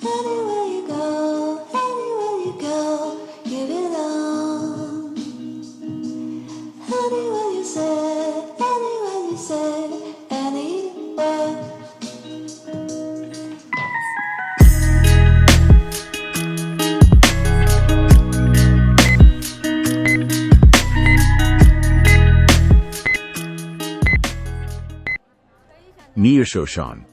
Anywhere you go, give it on. Anywhere you say, anywhere. Nuishoushan.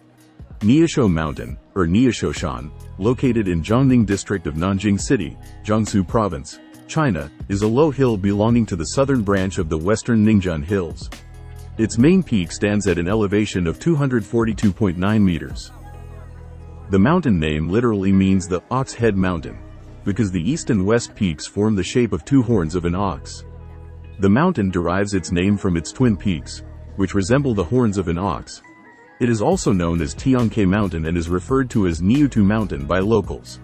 Nuishoushan Mountain, or Nuishoushan, located in Jiangning district of Nanjing City, Jiangsu Province, China, is a low hill belonging to the southern branch of the western Ningzhan Hills. Its main peak stands at an elevation of 242.9 meters. The mountain name literally means the Ox Head Mountain, because the east and west peaks form the shape of two horns of an ox. The mountain derives its name from its twin peaks, which resemble the horns of an ox. It is also known as Tianke Mountain and is referred to as Niutu Mountain by locals.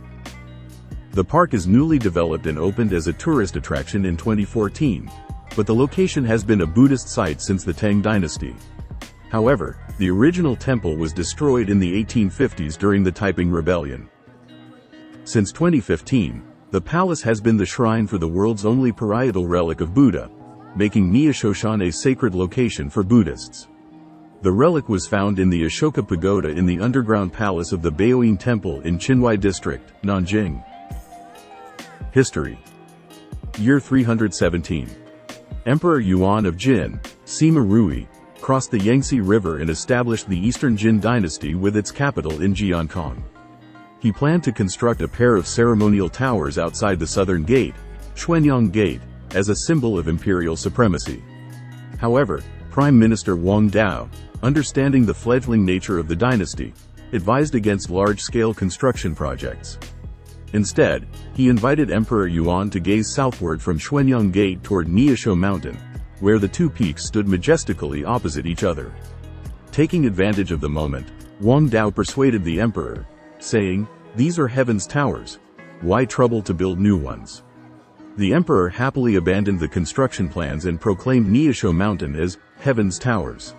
The park is newly developed and opened as a tourist attraction in 2014, but the location has been a Buddhist site since the Tang dynasty. However, the original temple was destroyed in the 1850s during the Taiping Rebellion. Since 2015, the palace has been the shrine for the world's only parietal relic of Buddha, making Nuishoushan a sacred location for Buddhists. The relic was found in the Ashoka Pagoda in the underground palace of the Baoyin Temple in Qinhuai District, Nanjing. History. Year 317. Emperor Yuan of Jin, Sima Rui, crossed the Yangtze River and established the Eastern Jin dynasty with its capital in Jiankong. He planned to construct a pair of ceremonial towers outside the southern gate, Xuanyang Gate, as a symbol of imperial supremacy. However, Prime Minister Wang Dao, understanding the fledgling nature of the dynasty, advised against large-scale construction projects. Instead, he invited Emperor Yuan to gaze southward from Xuanyang Gate toward Nuishoushan Mountain, where the two peaks stood majestically opposite each other. Taking advantage of the moment, Wang Dao persuaded the emperor, saying, "These are heaven's towers. Why trouble to build new ones?" The emperor happily abandoned the construction plans and proclaimed Nuishoushan Mountain as Heaven's Towers.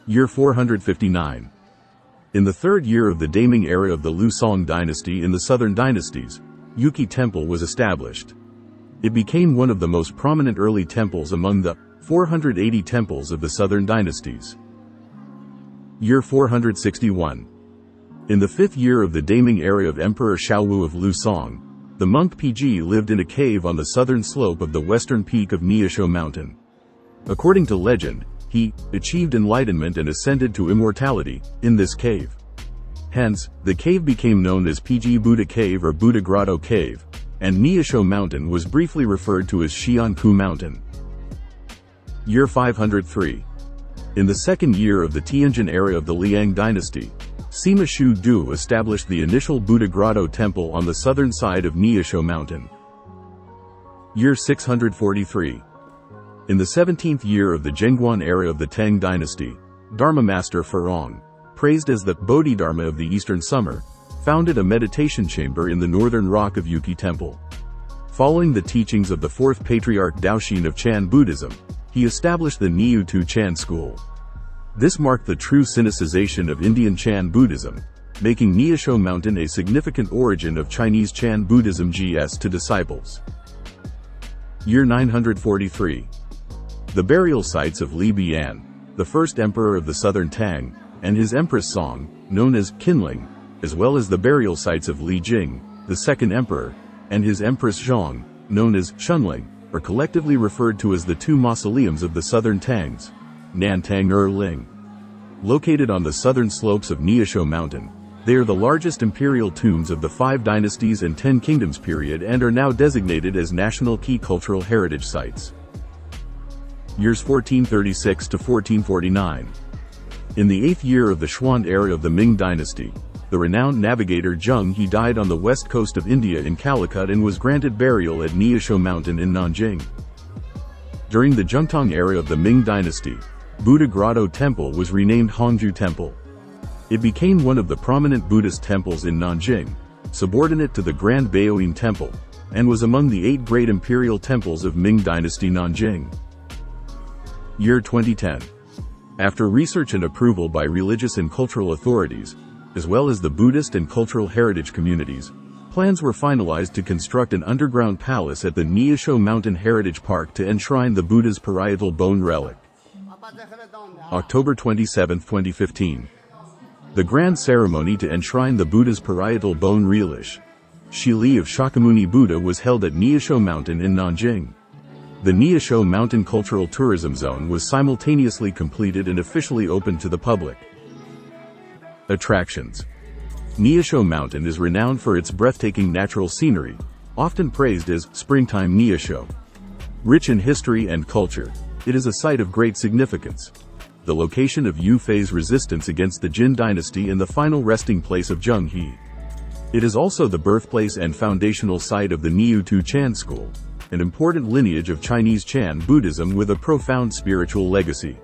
Year 459. In the third year of the Daming era of the Liu Song dynasty in the southern dynasties, Yuki Temple was established. It became one of the most prominent early temples among the 480 temples of the southern dynasties. Year 461. In the fifth year of the Daming era of Emperor Xiaowu of Liu Song, the monk PG lived in a cave on the southern slope of the western peak of Nuishoushan Mountain. According to legend, he achieved enlightenment and ascended to immortality in this cave. Hence, the cave became known as PG Buddha Cave or Buddha Grotto Cave, and Nuishoushan Mountain was briefly referred to as Xianku Mountain. Year 503. In the second year of the Tianjin era of the Liang dynasty, Sima Shu Du established the initial Buddha Grotto temple on the southern side of Nuishoushan Mountain. Year 643. In the 17th year of the Zhenguan era of the Tang dynasty, Dharma Master Farong, praised as the Bodhidharma of the Eastern Summer, founded a meditation chamber in the northern rock of Yuki Temple. Following the teachings of the fourth patriarch Daoxin of Chan Buddhism, he established the Niutu Chan school. This marked the true Sinicization of Indian Chan Buddhism, making Nuishoushan Mountain a significant origin of Chinese Chan Buddhism GS to disciples. Year 943. The burial sites of Li Bian, the first emperor of the southern Tang, and his empress Song, known as Qinling, as well as the burial sites of Li Jing, the second emperor, and his empress Zhong, known as Shunling, are collectively referred to as the two mausoleums of the southern Tangs, Nantang Ling. Located on the southern slopes of Nuishoushan Mountain, they are the largest imperial tombs of the 5 dynasties and 10 kingdoms period and are now designated as National Key Cultural Heritage Sites. Years 1436 to 1449. In the 8th year of the Xuan era of the Ming dynasty, the renowned navigator Zheng He died on the west coast of India in Calicut and was granted burial at Nuishoushan Mountain in Nanjing. During the Zhengtong era of the Ming dynasty, Buddha Grotto Temple was renamed Hongju Temple. It became one of the prominent Buddhist temples in Nanjing, subordinate to the Grand Baoyin Temple, and was among the 8 great imperial temples of Ming dynasty Nanjing. Year 2010. After research and approval by religious and cultural authorities, as well as the Buddhist and cultural heritage communities, plans were finalized to construct an underground palace at the Nuishoushan Mountain Heritage Park to enshrine the Buddha's parietal bone relic. October 27, 2015. The grand ceremony to enshrine the Buddha's parietal bone relic, Shili of Shakyamuni Buddha, was held at Nuishoushan Mountain in Nanjing. The Nuishoushan Mountain Cultural Tourism Zone was simultaneously completed and officially opened to the public. Attractions. Nuishoushan Mountain is renowned for its breathtaking natural scenery, often praised as springtime Nuishoushan. Rich in history and culture, it is a site of great significance. The location of Yu Fei's resistance against the Jin dynasty and the final resting place of Zheng He. It is also the birthplace and foundational site of the Nuishoushan School, an important lineage of Chinese Chan Buddhism with a profound spiritual legacy.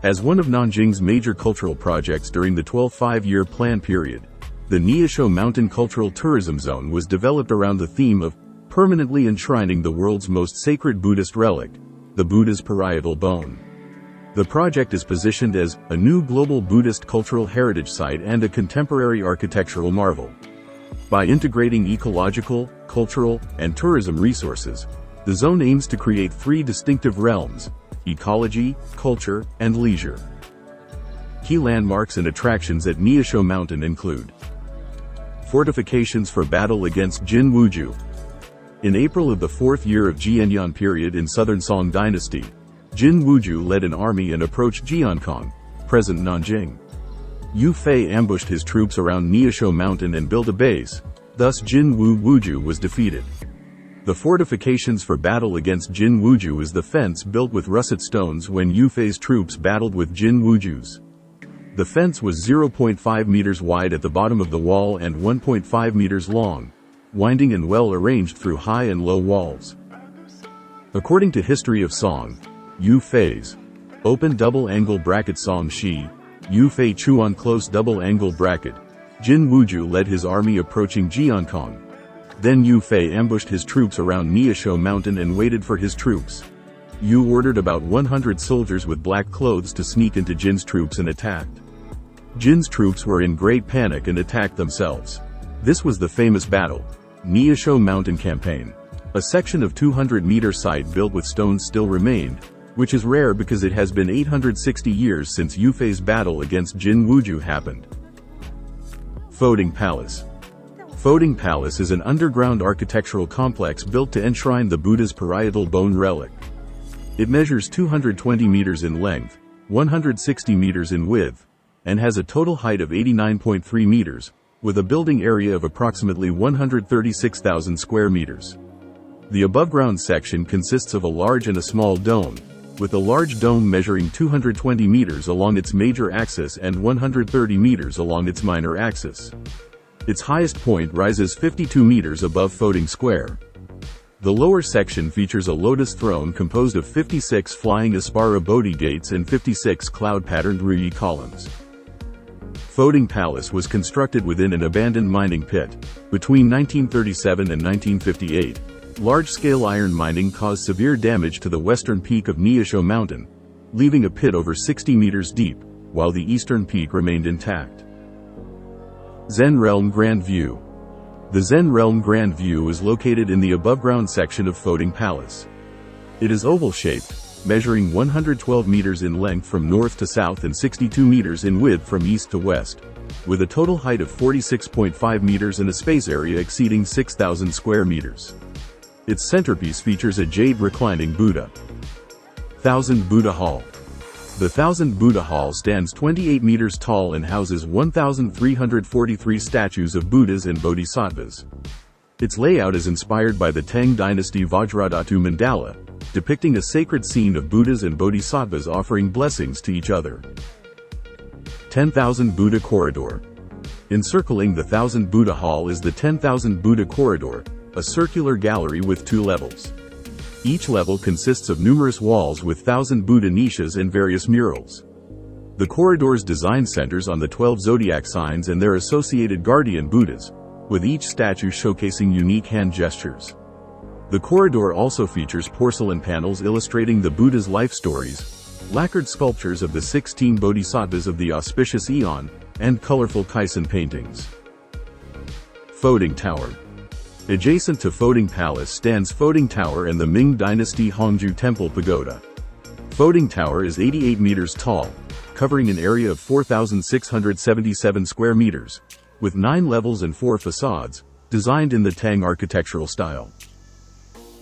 As one of Nanjing's major cultural projects during the 12th five-year plan period, the Nuishoushan Mountain Cultural Tourism Zone was developed around the theme of permanently enshrining the world's most sacred Buddhist relic, the Buddha's parietal bone. The project is positioned as a new global Buddhist cultural heritage site and a contemporary architectural marvel. By integrating ecological, cultural, and tourism resources, the zone aims to create three distinctive realms: ecology, culture, and leisure. Key landmarks and attractions at Nuishoushan Mountain include fortifications for battle against Jin Wuju. In April of the fourth year of Jianyan period in southern Song dynasty, Jin Wuju led an army and approached Jiankong, present Nanjing. Yu Fei ambushed his troops around Nuishoushan Mountain and built a base, thus Jin Wuju was defeated. The fortifications for battle against Jin Wuju is the fence built with russet stones when Yu Fei's troops battled with Jin Wuju's. The fence was 0.5 meters wide at the bottom of the wall and 1.5 meters long, winding and well arranged through high and low walls. According to History of Song, Yu Fei's open double angle bracket Song Shi, Yu Fei Chuan close double angle bracket, Jin Wuju led his army approaching Jiankong. Then Yu Fei ambushed his troops around Nuishoushan Mountain and waited for his troops. Yu ordered about 100 soldiers with black clothes to sneak into Jin's troops and attacked. Jin's troops were in great panic and attacked themselves. This was the famous battle, Nuishoushan Mountain Campaign. A section of 200-meter site built with stones still remained, which is rare because it has been 860 years since Yu Fei's battle against Jin Wuju happened. Foding Palace. Foding Palace is an underground architectural complex built to enshrine the Buddha's parietal bone relic. It measures 220 meters in length, 160 meters in width, and has a total height of 89.3 meters, with a building area of approximately 136,000 square meters. The above-ground section consists of a large and a small dome, with a large dome measuring 220 meters along its major axis and 130 meters along its minor axis. Its highest point rises 52 meters above Foding Square. The lower section features a lotus throne composed of 56 flying Aspara Bodhi gates and 56 cloud-patterned Ruyi columns. Foding Palace was constructed within an abandoned mining pit. Between 1937 and 1958, large-scale iron mining caused severe damage to the western peak of Nuishoushan Mountain, leaving a pit over 60 meters deep, while the eastern peak remained intact. Zen Realm Grand View. The Zen Realm Grand View is located in the above-ground section of Foding Palace. It is oval-shaped, measuring 112 meters in length from north to south and 62 meters in width from east to west, with a total height of 46.5 meters and a space area exceeding 6,000 square meters. Its centerpiece features a jade reclining Buddha. Thousand Buddha Hall. The Thousand Buddha Hall stands 28 meters tall and houses 1,343 statues of Buddhas and Bodhisattvas. Its layout is inspired by the Tang Dynasty Vajradhatu mandala, depicting a sacred scene of Buddhas and Bodhisattvas offering blessings to each other. 10,000 Buddha Corridor. Encircling the Thousand Buddha Hall is the 10,000 Buddha Corridor, a circular gallery with 2 levels. Each level consists of numerous walls with 1,000 Buddha niches and various murals. The corridor's design centers on the 12 zodiac signs and their associated guardian Buddhas, with each statue showcasing unique hand gestures. The corridor also features porcelain panels illustrating the Buddha's life stories, lacquered sculptures of the 16 bodhisattvas of the auspicious Aeon, and colorful Kaisen paintings. Foding Tower. Adjacent to Foding Palace stands Foding Tower and the Ming Dynasty Hongju Temple Pagoda. Foding Tower is 88 meters tall, covering an area of 4,677 square meters, with 9 levels and 4 facades, designed in the Tang architectural style.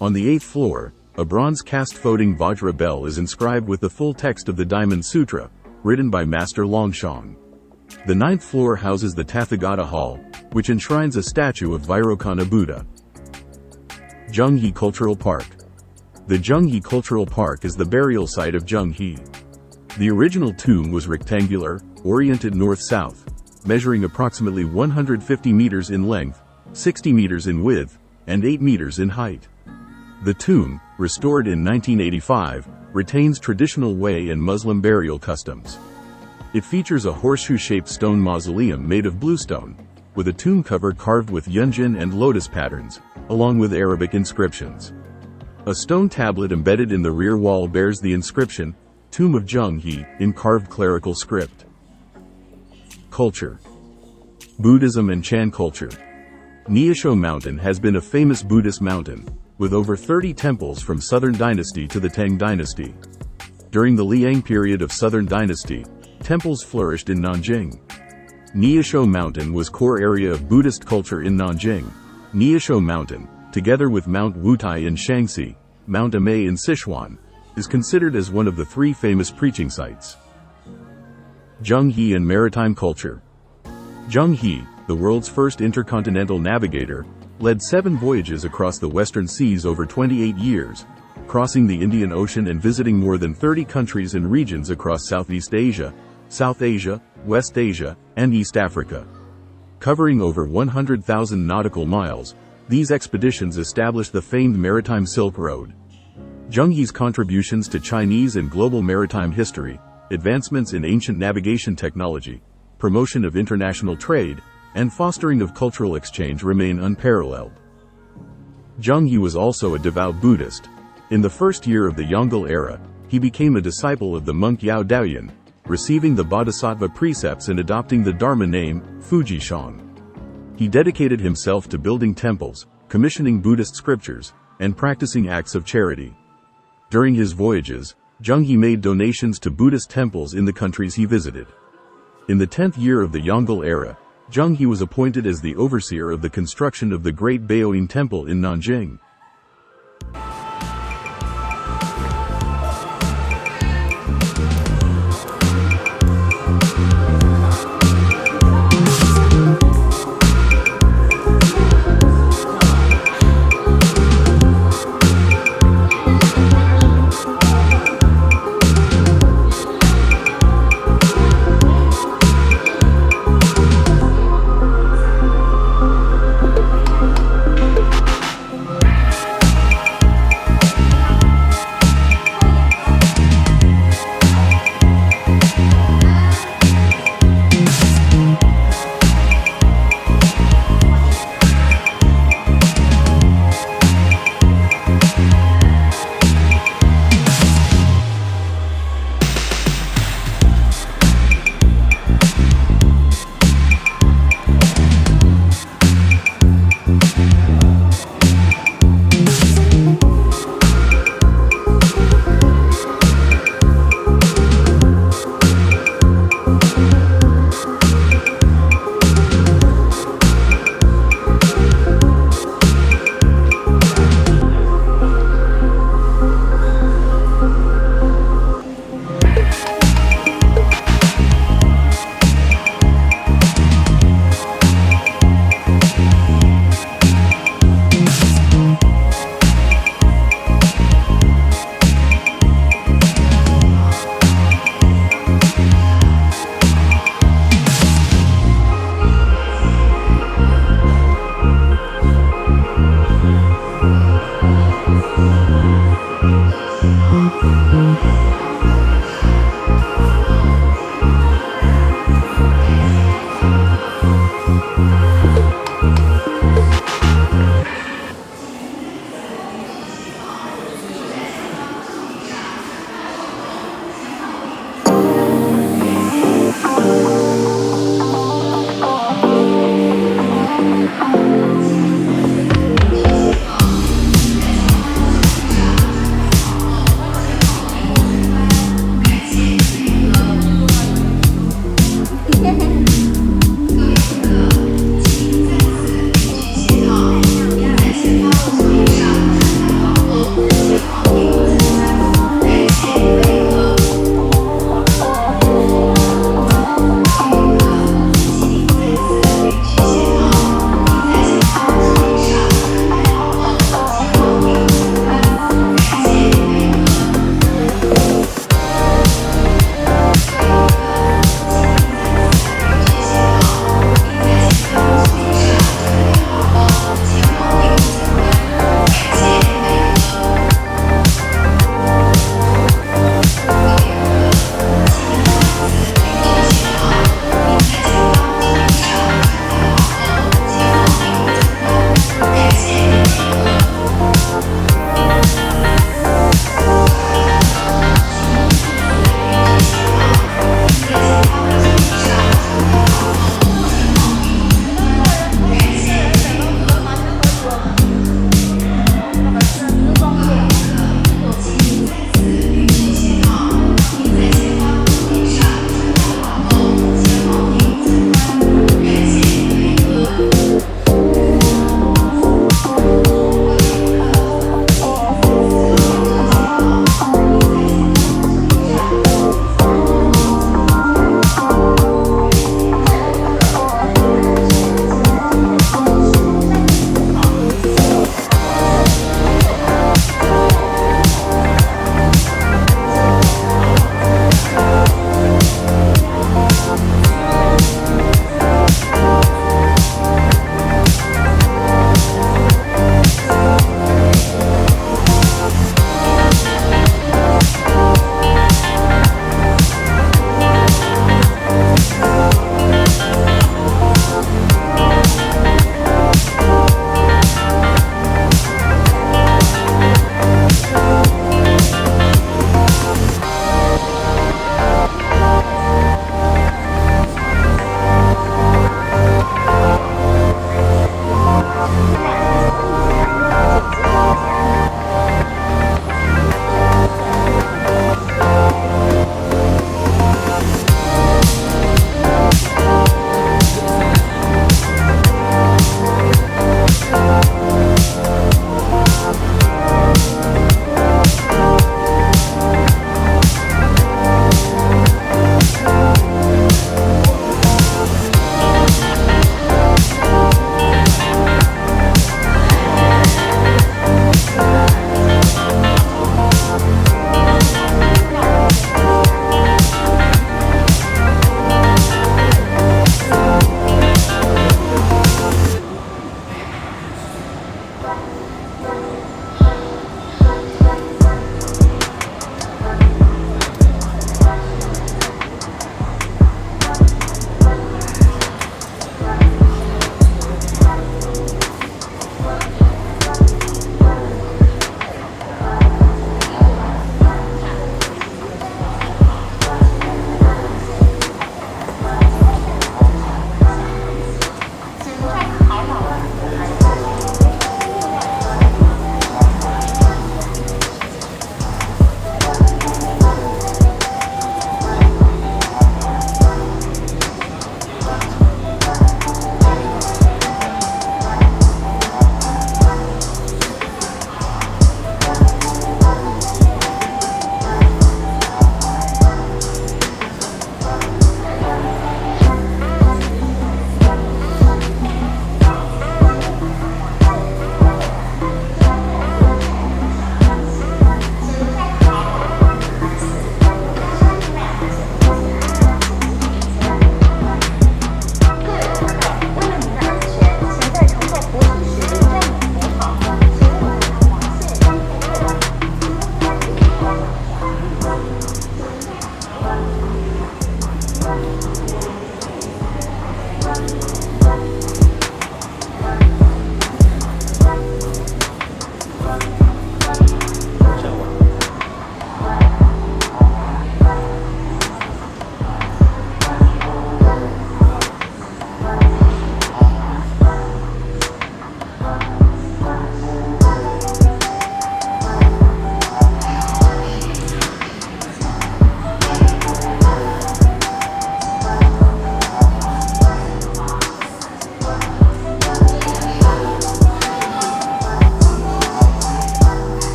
On the 8th floor, a bronze cast Foding Vajra bell is inscribed with the full text of the Diamond Sutra, written by Master Longshang. The 9th floor houses the Tathagata Hall, which enshrines a statue of Vairocana Buddha. Zhenghe Cultural Park. The Zhenghe Cultural Park is the burial site of Zhenghe. The original tomb was rectangular, oriented north-south, measuring approximately 150 meters in length, 60 meters in width, and 8 meters in height. The tomb, restored in 1985, retains traditional Wei and Muslim burial customs. It features a horseshoe-shaped stone mausoleum made of bluestone, with a tomb cover carved with yunjin and lotus patterns, along with Arabic inscriptions. A stone tablet embedded in the rear wall bears the inscription, Tomb of Zhenghe, in carved clerical script. Culture. Buddhism and Chan culture. Nuishoushan Mountain has been a famous Buddhist mountain, with over 30 temples from Southern Dynasty to the Tang Dynasty. During the Liang period of Southern Dynasty, temples flourished in Nanjing. Nuishoushan Mountain was core area of Buddhist culture in Nanjing. Nuishoushan Mountain, together with Mount Wutai in Shaanxi, Mount Amei in Sichuan, is considered as one of the 3 famous preaching sites. Zhenghe and maritime culture. Zhenghe, the world's first intercontinental navigator, led 7 voyages across the western seas over 28 years, crossing the Indian Ocean and visiting more than 30 countries and regions across Southeast Asia, South Asia, West Asia, and East Africa. Covering over 100,000 nautical miles, these expeditions established the famed Maritime Silk Road. Zhenghe's contributions to Chinese and global maritime history, advancements in ancient navigation technology, promotion of international trade, and fostering of cultural exchange remain unparalleled. Zhenghe was also a devout Buddhist. In the first year of the Yongle era, he became a disciple of the monk Yao Daoyan, receiving the Bodhisattva precepts and adopting the Dharma name, Fujishan. He dedicated himself to building temples, commissioning Buddhist scriptures, and practicing acts of charity. During his voyages, Zhenghe made donations to Buddhist temples in the countries he visited. In the 10th year of the Yongle era, Zhenghe was appointed as the overseer of the construction of the Great Baoyin Temple in Nanjing.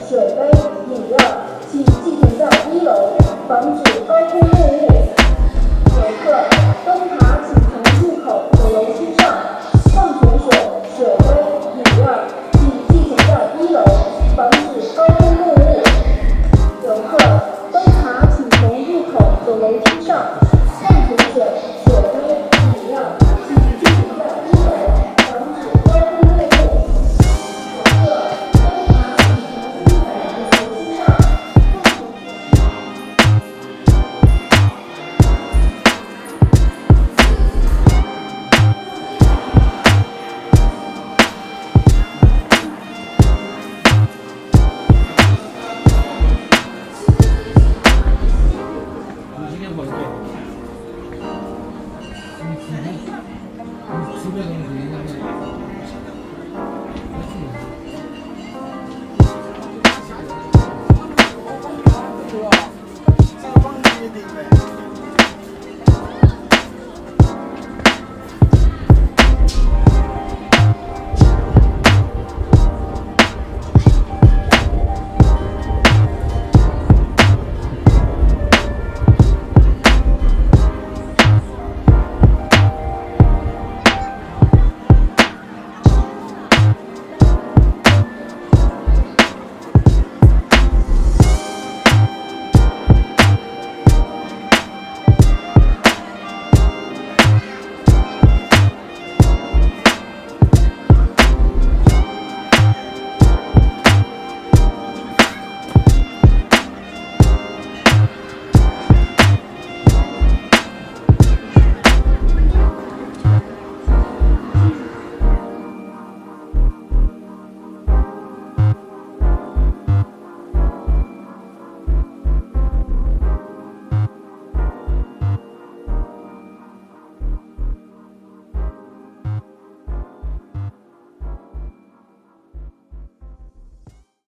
水杯、饮料，请寄存在1楼，防止